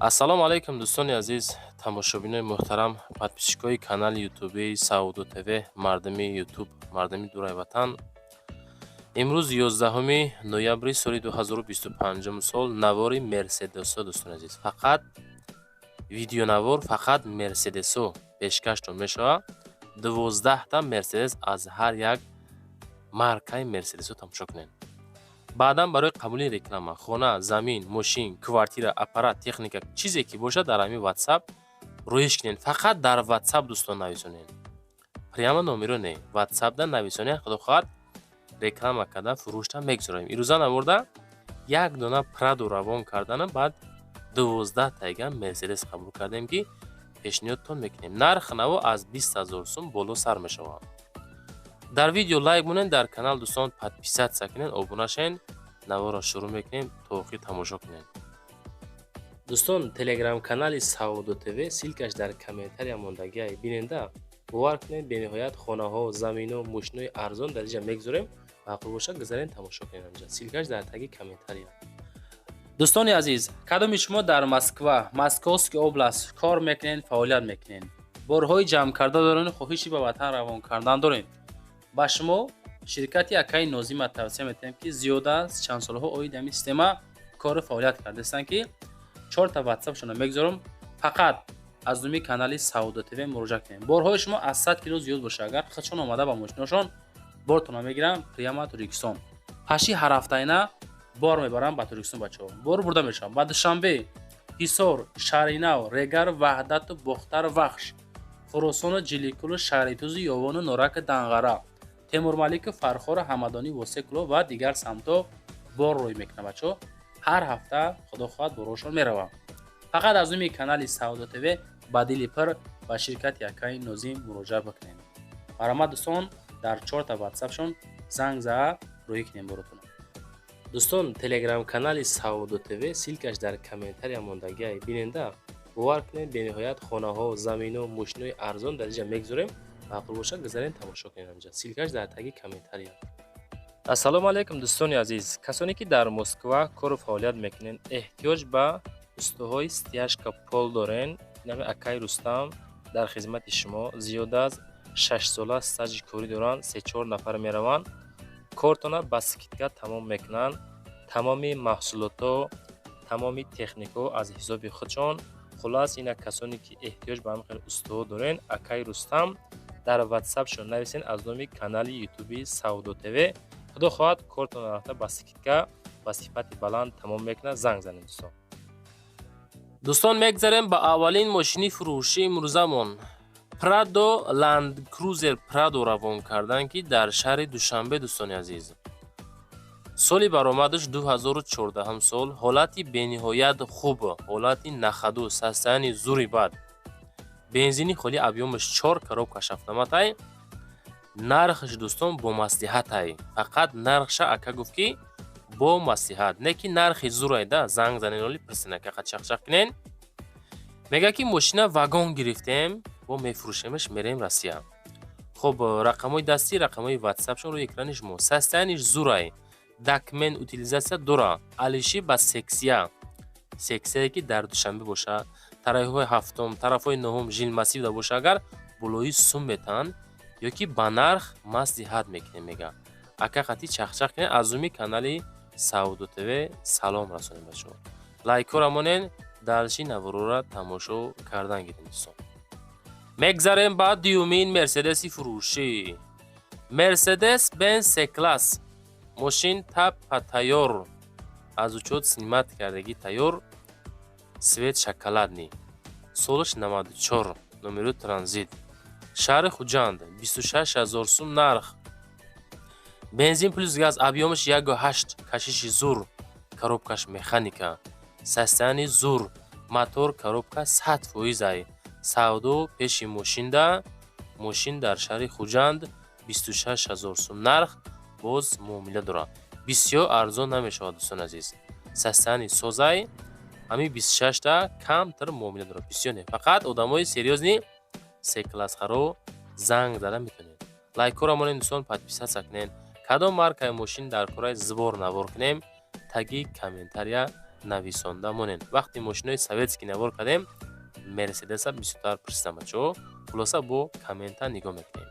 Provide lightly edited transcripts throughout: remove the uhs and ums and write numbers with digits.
ассалому алайкум дӯстони азиз, тамошобинони муҳтарам, подписчикои канали ютубии Саудо ТВ, мардами ютуб, мардами дурай ватан. имрӯз 11 ноябри соли 2025 сол навори мерседесо дӯстони азиз, фақат видеонавор, фақат мерседесо пешкаштон мешавад. 12 та мерседес аз ҳар як маркаи мерседесо тамошо кунед. баъдан барои қабули реклама, хона, замин, мошин, квартира, аппарат, техника, чизе ки бошад дар ҳамин WhatsApp рӯиш кунед. фақат дар WhatsApp дӯстон нависонед. прямо номеро не, WhatsApp-да нависонед, худо хоҳад реклама карда фурӯшта мегузорем. ирӯза намурда як дона Pradо равон кардана, баъд 12 тайга мерседес қабул кардем ки пешниҳодтон мекунем. нарх наво аз 20,000 сум боло сар мешавад. дар видео лайк монед, дар канал дӯстон подписатсия кунед, обуна шавед. наворо шурӯъ мекунем то охир тамошо кунед. дӯстон, телеграм канали Саудо ТВ силкаш дар комментария мондагиай биненда. бовар кунед, бениҳоят хонаҳо, заминҳо, мошинҳои арзон дар инҷа мегузорем. маъқул бошад гузарен тамошо кунед. анҷа силкаш дар таги комментария. дӯстони азиз, кадоми шумо дар Москва, Московский област кор мекунед, фаъолият мекунед? борҳои ҷамъ карда доред, хоҳиши ба ватан равон кардан доред? ба шумо ширкати Акаи Нозима тавсия метавонем ки зиёда аз чанд солҳо оид ҳамин система кори фаъолият кардастанд ки 4 та WhatsApp шона мегузорам. фақат аз номи канали Саудо ТВ муроҷиат кунед. борҳои шумо аз 100 кило зиёд боша, агар худшон омада ба мошинашон бортона мегирам прямо Туркистон. ҳаши ҳар ҳафтаина бор мебарам ба Туркистон бачаҳо. бор бурда мешавам. ба Душанбе, Ҳисор, Шаҳринав, Регар, Ваҳдату, Бохтар, Вахш, Хуросону, Ҷиликулу, Шаҳритӯзу, Ёвону, Нораку, Данғара, Темурмалику, Фархору, Ҳамадонӣ, Восекло ва дигар самто бор рӯй мекунам бачаҳо. ҳар ҳафта худо хоҳад борҳошон меравам. фақат аз номи канали Саудо ТВ ба дили пир ба ширкати Акаи Нозим муроҷиат бикунем. марҳамат дӯстон, дар 4 та WhatsApp-шон занг заа рӯй кунем боротон. дӯстон, телеграм канали Саудо ТВ силкаш дар комментария мондагиай биненда. бовар кунед, бениҳоят хонаҳо, заминҳо, мошинҳои арзон дар инҷа мегузорем. маъқул бошад гузарен тамошо кунед. анҷа силкаш дар таги комментария. ассалому алайкум дӯстони азиз, касоне ки дар Москва кору фаъолият мекунед, эҳтиёҷ ба устуҳои стяжка пол дорен, нави Акаи Рустам дар хизмати шумо. зиёда аз 6 сола стаҷи корӣ доранд, 3-4 нафар мераванд, кортона ба скидка тамом мекунанд. тамоми маҳсулото, тамоми технико аз ҳисоби худшон. хулас ина касоне ки эҳтиёҷ ба ҳамин хел устуҳо дорен, Акаи Рустам дар WhatsApp-шон нависен аз номи канали ютуби Саудо ТВ. худо хоҳад кортона рафта ба скидка ба сифати баланд тамом мекунад. занг занед дӯстон. дӯстон, мегзарем ба аввалин мошини фурӯшии имрӯзамон. Pradо Land Cruiser Pradо равон кардан ки дар шаҳри Душанбе дӯстони азиз. соли баромадаш 2014 сол. ҳолати бениҳоят хуб, ҳолати нахаду, састаяни зури бад. бензини холи объёмаш 4 коробкаш автоматай. нархаш дӯстон бо маслиҳатай. фақат нархша ака гуфт ки бо маслиҳат, не ки нархи зурайда. занг занен оли пирсена кака чахчах кунен. мега ки мошина вагон гирифтем, бо мефурӯшемаш мерем Россия. хуб, рақамҳои дастӣ, рақамҳои WhatsApp-шон рӯи экрани шумо. састаяниш зурай. документ утилизация дора. алиши ба сексия ки дар Душанбе боша, тарафҳои ҳафтум, тарафҳои нӯҳум жил масив да боша, агар булои сум метан ё ки ба нарх маслиҳат мекунем мега. ака хати чахчах кунед. аз зуми канали Саудо ТВ салом расонем ба шумо. лайкҳоро монен, дальши наворора тамошо кардан гирем дӯстон. мегзарем ба дуюмин мерседеси фурӯшӣ. Mercedes Benz C-Class. мошин тапа тайёр. аз учёт снимат кардагӣ тайёр. свет шоколадный. солаш 94. номеро транзит. шаҳри Хуҷанд. 26,000 сум нарх. бензин плюс газ. объёмаш 1.8. кашиши зур. коробкаш механика. састаяни зур. мотор коробка 100%. савдо пеши мошинда. мошин дар шаҳри Хуҷанд. 26,000 сум нарх. боз муомила дорад. бисёр арзон намешавад дӯстон азиз. састаяни созай. ҳами 26 та камтар муомила дорад. бисёр не. фақат одамои серьёзни C-классҳаро занг зада метавонед. лайкҳоро монед дӯстон, подписатсия кунед. кадом маркаи мошин дар кораи збор навор кунем, таги комментария нависонда монен. Вақти мошинои советский навор кардем, мерседеса бисёртар пурсидам бачаҳо. хулоса бо коммента нигоҳ мекунем.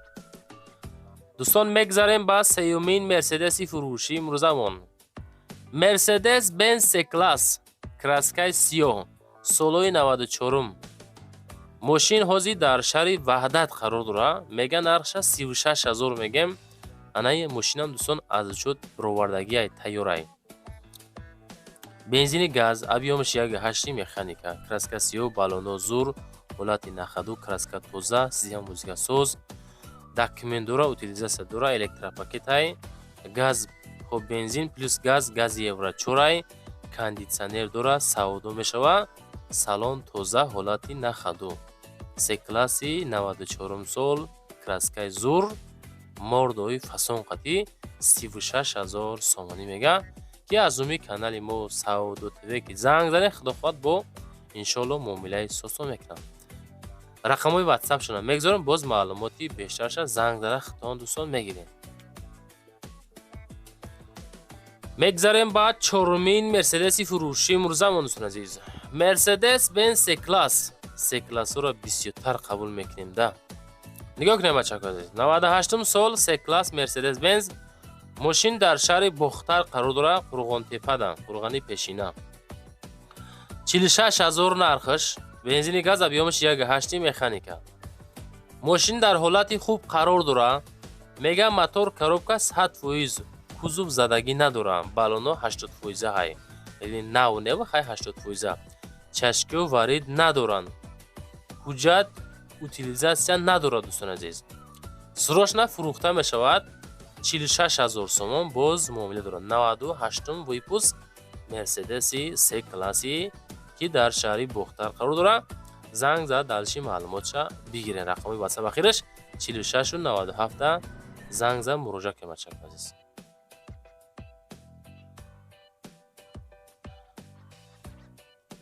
дӯстон, мегзарем ба сеюмин мерседеси фурӯшии имрӯзамон. Mercedes Benz C-Class краскаи сиёҳ, солҳои 94. мошин ҳозир дар шаҳри Ваҳдат қарор дорад. Мега нархша 36 000 мегем. Анаи мошинам дӯстон аз учуд бировардагиай тайёрай. бензини газ, объёмаш 1.8 механика, краска сиёҳ, баллоно зур, ҳолати нахаду, краска тоза, система музикасоз, документ дора, утилизация дора, электропакетай, газ, хоб бензин плюс газ, гази евро 4, кондитсионер дора, саводо мешава, салон тоза, ҳолати нахаду. С-класси 94 сол, краскаи зур, мордои фасон қати 36 000 сомонӣ мега. ки аз уми канали мо Саудо ТВ ки занг зане худохоҳад бо иншоалло муомилаи сосон мекунам. рақамҳои ватсапшона мегзорам, боз маълумоти бештарша занг зана худтон дӯстон мегирем. мегзарем ба чорумин мерседеси фурӯшии имрӯзамон дӯстон азиз. Mercedes Benz C-Class. C-Class-ҳоро бисёртар қабул мекунем да. нигоҳ кунем бачаҳо азиз. 98 сол C-Class Mercedes Benz мошин дар шаҳри Бохтар қарор дорад, Қурғонтепада, Қурғани пешина. 46 000 нархаш, бензини газ, объёмаш 1.8 механика. мошин дар ҳолати хуб қарор дорад. мега мотор коробка 100%, кузов задагӣ надорад, баллоно 80% ҳай. яъне нав нева хай 80%. чашкиҳо варид надоранд. ҳуҷҷат утилизатсия надорад дӯстон азиз. срочна фурӯхта мешавад. 46 000 сомон боз муомила дорад. 98 выпуск Мерседеси C-класси ки дар шаҳри Бохтар қарор дорад. занг зад далши маълумотша бигирен. рақамҳои ватсап ахираш 46 97 занг зад муроҷиат кунед бачаҳо азиз.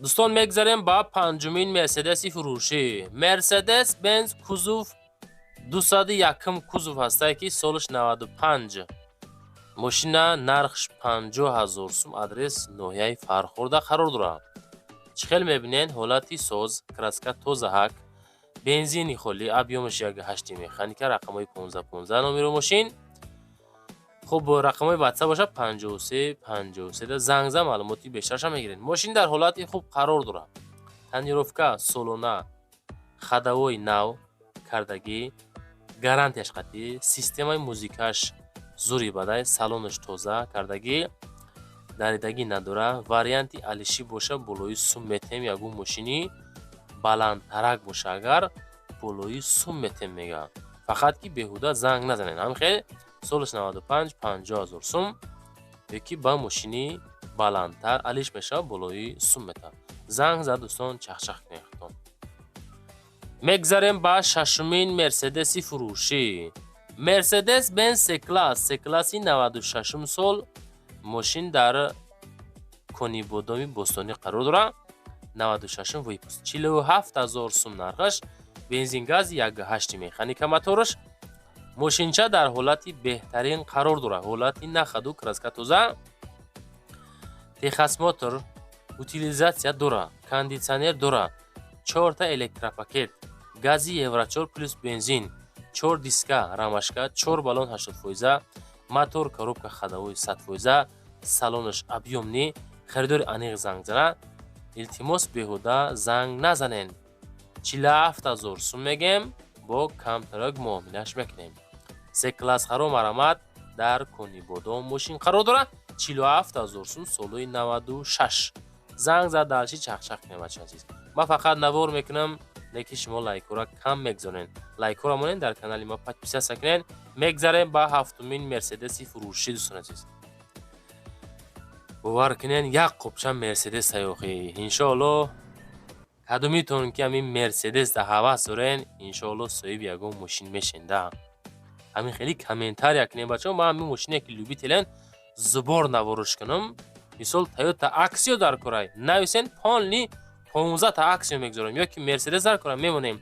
дӯстон, мегзарем ба панҷумин мерседеси фурӯшӣ. Mercedes Benz кузов 201 кузов ҳастае ки солаш 95. мошина нархш 50 000 сум, адрес ноҳияи Фархорда қарор дорад. чихел мебинен, ҳолати соз, краска тоза ҳак, бензини холӣ, объёмаш 1.8 механика, рақамҳои 15 номери мошин. хуб, рақамҳои ватсап бошад 53 53 зангза маълумоти бештарша мегиред. мошин дар ҳолати хуб қарор дорад. танировка солона, хадавои нав кардагӣ, гарантияш қатӣ, системаи музикаш зури бадай, салонаш тоза кардагӣ, даридагӣ надора. варианти алиши боша, болои сум метем, ягон мошини баландтарак боша, агар болои сум метем мега. фақат ки беҳуда занг назанен. ҳамин солаш 95 50 000 сум, яки ба мошини баландтар алиш меша, болои сум мета. занг зад дӯстон чахчах кунед. мегзарем ба шашумин мерседеси фурӯшӣ. Mercedes Benz C-Class, C-Class-и 96 сол, мошин дар Конибодоми Бостонӣ қарор дорад. 96 выпуск, 47 000 сум нархаш, бензин газ 1.8 механика мотораш. мошинча дар ҳолати беҳтарин қарор дорад. ҳолати нахаду, краска тоза, техас мотор, утилизатсия дорад, кондитсионер дорад, 4 та электропакет, гази евро 4 плюс бензин, 4 диска рамашка, 4 баллон 80%, мотор коробка хадавои 100%, салонаш объёмни. харидори аниқ занг зана. илтимос беҳуда занг назанен. 47 000 сум мегем, бо камтарак муомилаш мекунем. C-Class ҳаро марамат дар Конибодом мошин қарор дорад. 47 000 сум, солҳои 96. занг зад далши чахчах кунем бачаҳо азиз. ман фақат навор мекунам, леки шумо лайкора кам мегзорен. лайкора монен, дар канали ма подписатсия кунен. мегзарем ба ҳафтумин мерседеси фурӯшӣ дӯстон азиз. бовар кунен, як қопча мерседес сайёхӣ. иншоалло кадумитон ки ҳамин мерседес да ҳавас дорен, иншоалло соҳиби ягон мошин мешен да. ҳамин хеле комментария кунем бачаҳо. ман ҳамин мошине ки любителен зубор навориш кунам. мисол Toyota Axio дар корай нависен полни 15 та Axio мегзорам, ёки Mercedes дар корай мемонем,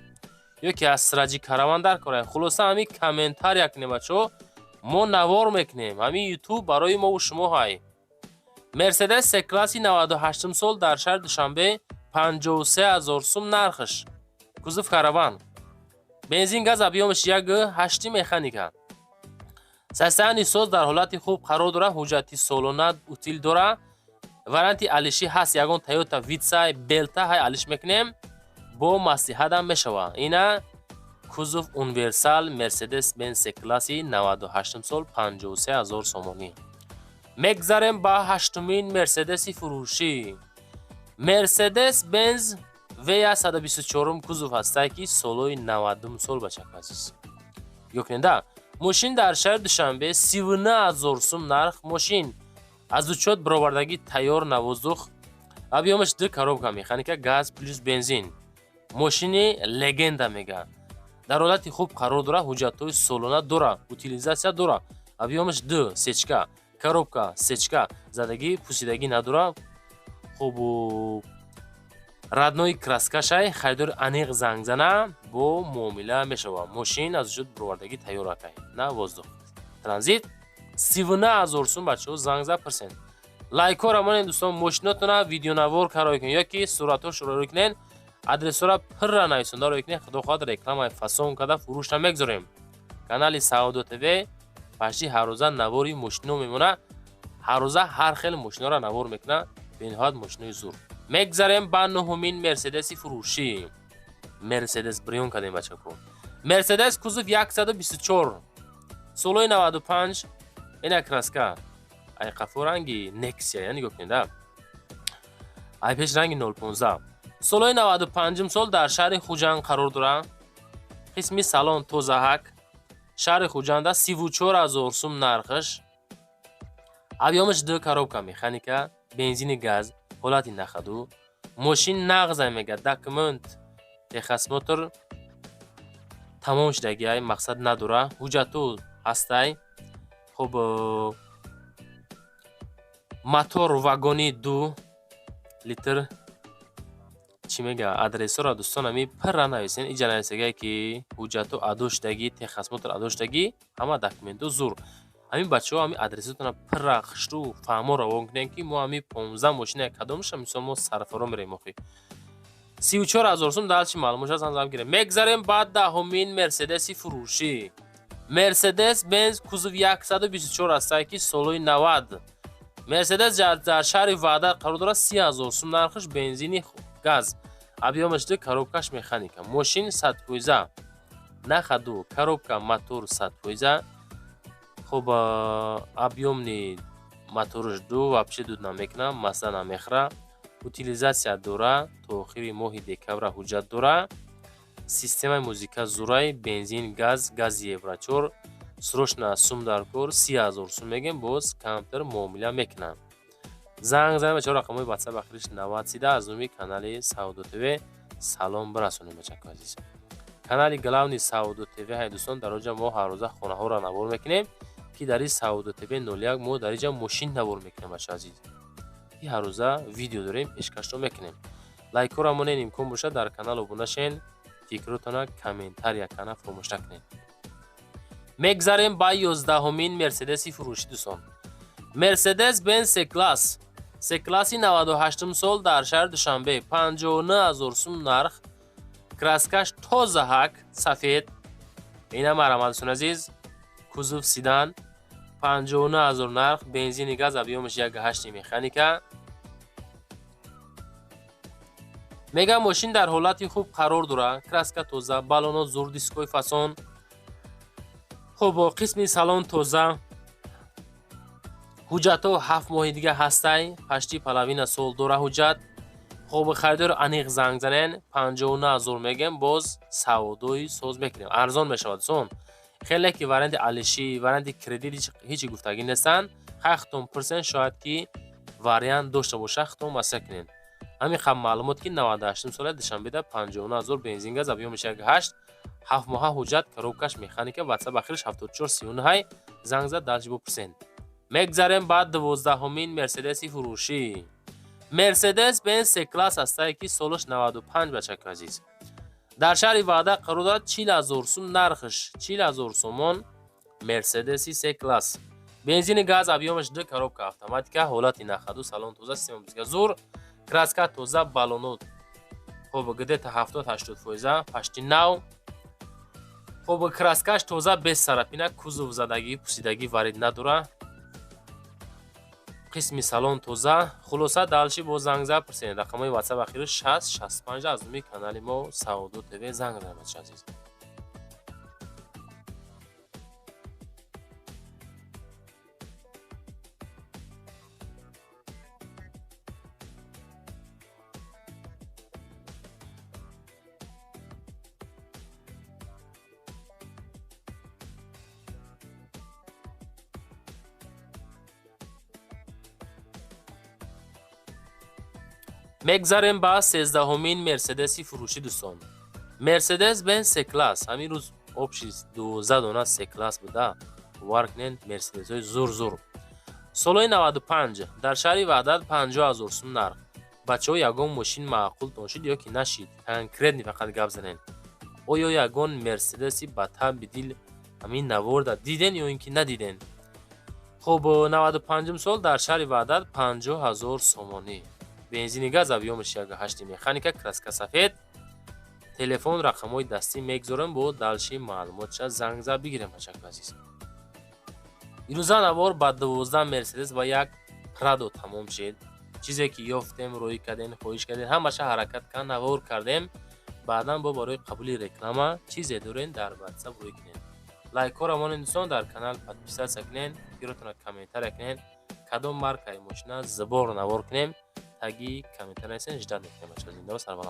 ёки Astra-G Caravan дар корай. хулоса ҳамин комментария кунем бачаҳо. мо навор мекунем. ҳамин YouTube барои мо ва шумо ҳай. مرسدس سه کلاسی 98 سال در شهر دوشنبه 53000 سوم نرخش. کوزوف کاروان. بنزین گاز ابیومش 1.8 مکانیکا. سیستانی سوز در حالت خوب قرار داره. حجتی سالانه اوتیل داره. وارنتی آلیشی هست. یگان تویوتا ویتسای بلتا های آلیش میکنیم. با مصلحت هم میشوه. اینا کوزوف اونیورسال مرسدس بنز سه کلاسی 98 سال 53000 سومانی. میگذاریم با هشتمین مرسدسی فروشی. مرسدس بنز ویا 124 کوزوف هسته که سالوی 90 سال بچه عزیز. یکننده ماشین در شهر دوشنبه 39000 سوم نرخ. ماشین از اوچات برآوردگی تیار 12 ابیامش 2 коробка مکانیکا گاز پلیس بنزین. ماشین لگندا میگه. در حالت خوب قرار داره. حجت‌های سالانه داره. утилизация داره. ابیامش 2 سچکا коробка сечка задагӣ пусидагӣ надора. хуб раднои краскашай харидори аниқ занг зана бо муомила мешава. мошин аз вуҷуд бировардагӣ тайёр акай на воздух. транзит 39000 сум бачаҳо занг за персент. лайкора монен дӯстон мошинотона видеонавор каро кунед ёки суратҳошро кунед. адресора пирра нависондаро кунед. худо хоҳад рекламаи фасон када фурӯшта мегзорем. канали Саудо ТВ пашти ҳаррӯза навори мошино мемона. ҳаррӯза ҳар хел мошиноро навор мекуна. бениҳоят мошинои зур. мегзарем ба нуҳумин мерседеси фурӯшӣ. мерседес бирён кардем бачако. мерседес кузов 124 солои 95. ина краска ай қафо ранги нексия яъне нигоҳ кунед. ай пеш ранги 015. солои 95 сол дар шаҳри хуҷанд қарор дорад. қисми салон тозаҳак. шаҳри хуҷанда 34000 сум нархаш. авиомаш 2 коробка механика, бензини газ, ҳолати нахаду. мошин нағза мега документ техосмотр тамом шудагиай мақсад надора. ҳуҷату ҳастай. хуб мотор вагони 2 литр чӣ мега адресора дӯстон ами пирра нависен. иҷа нависагае ки ҳуҷату адо шудагӣ техосмотр адо шудагӣ ҳама документу зур. ҳамин бачаҳо ҳамин адресотона пирра хишту фаҳмо равон кунем ки мо ҳамин 15 мошина кадомша мисол мо сарфаро мерем охи 34000 сум дар чи маълумот аст ҳам гирем. мегзарем ба даҳумин мерседеси фурӯшӣ. мерседес бенз кузов 124 астае ки солои 90. мерседес дар шаҳри ваъда қарор дорад 30000 сум нархаш. бензини газ. объёмаш 2 коробкаш механика. мошин 100%. нахаду коробка мотор 100%. хуб объёмни мотораш 2 вообще дуд намекуна. масла намехӯра. утилизация дора. то охири моҳи декабра ҳуҷҷат дора. системаи музика зурай. бензин газ гази евро 4 срочна сум дар кор 30000 сум мегем. боз камтар муомила мекунам. занг занем бачаҳо рақамҳои ватсап ахириш 90 аз номи канали Саудо ТВ салом барасонем бачаҳо азиз. канали главни Саудо ТВ ҳай дӯстон дар оҷа мо ҳар рӯза хонаҳоро навор мекунем ки дар ин Саудо ТВ 01 мо дар инҷа мошин навор мекунем бачаҳо азиз. ки ҳар рӯза видео дорем пешкашро мекунем. лайкора монен имкон бошад дар канал обуна шен. фикротона комментария кана фаромӯш накунед. мегзарем ба 11-умин мерседеси фурӯшӣ дӯстон. мерседес бенз се класс. се класси 98 сол дар шаҳри душанбе 59000 сум нарх. краскаш тозаҳак сафед. ина маҳрамат дӯстон азиз. кузов седан 59000 нарх. бензини газ объёмаш 1.8 механика. мега мошин дар ҳолати хуб қарор дорад. краска тоза, балонот зур, дискои фасон. хуб қисми салон тоза. ҳуҷҷатҳо 7 моҳи дига ҳастай. пашти половина сол дора ҳуҷҷат. хуб харидор аниқ занг занен 59000 мегем. боз саводои соз мекунем. арзон мешавад сон. хеле ки варианти алиши, варианти кредит ҳичи гуфтагӣ нестан. хахтон персент шояд ки вариант дошта боша хатон масъя кунед. ҳамин хаб маълумот ки 98 сола душанбеда 59000 бензин газ объёмаш 1.8 7 моҳа ҳуҷҷат коробкаш механика ватсап ахириш 7439 занг зад дар 20%. мегзарем ба 12-умин мерседеси фурӯшӣ. мерседес бенз се класс астае ки солаш 95 бачако азиз. дар шаҳри ваъда қарор дорад 40000 сум нархаш. 40000 сомон мерседеси се класс. бензини газ объемаш 2 коробка автоматика, ҳолати нахаду, салон тоза, система бисгазур, краска тоза, баллонот хуб где-то 70-80%, почти нав. хуб краскаш тоза без сарапина, кузов задагӣ, пусидагӣ варид надора. қисми салон тоза. хулоса далши бо занг зад пурсед. рақамҳои WhatsApp ахири 60-65 аз номи канали мо Саудо ТВ занг занед бача азиз. мегзарем ба 13-умин мерседеси фурӯшӣ дӯстон. мерседес бенз С-класс. ҳамин рӯз обши 12 дона С-класс буда вар кунед. мерседесҳои зур. солҳои 95 дар шаҳри Ваҳдат 50 000 сум нарх. бачаҳо ягон мошин маъқултон шид ё ки нашид? конкретни фақат гап занед. оё ягон мерседеси ба таби дил ҳамин наворда диден ё ин ки надиден? хуб 95 сол дар шаҳри Ваҳдат 50 000 сомонӣ. бензини газ объемаш 1.8 механика, краска сафед. телефон рақамҳои дастӣ мегзорем, бо далши маълумотша занг зад бигирем бачаки азиз. ирӯза навор ба 12 мерседес ва як прадо тамом шед. чизе ки ёфтем, рӯй кардем, хоҳиш кардем, ҳамаша ҳаракат кан навор кардем. баъдан бо барои қабули реклама чизе дорен дар WhatsApp рӯй кунед. лайкҳоро монед дӯстон, дар канал подписатсия кунед, фикротонро комментария кунед. кадом маркаи мошина зибор навор кунем, таги комментария насен ждат мекунем бачаҳо. зинда ва сарвалом.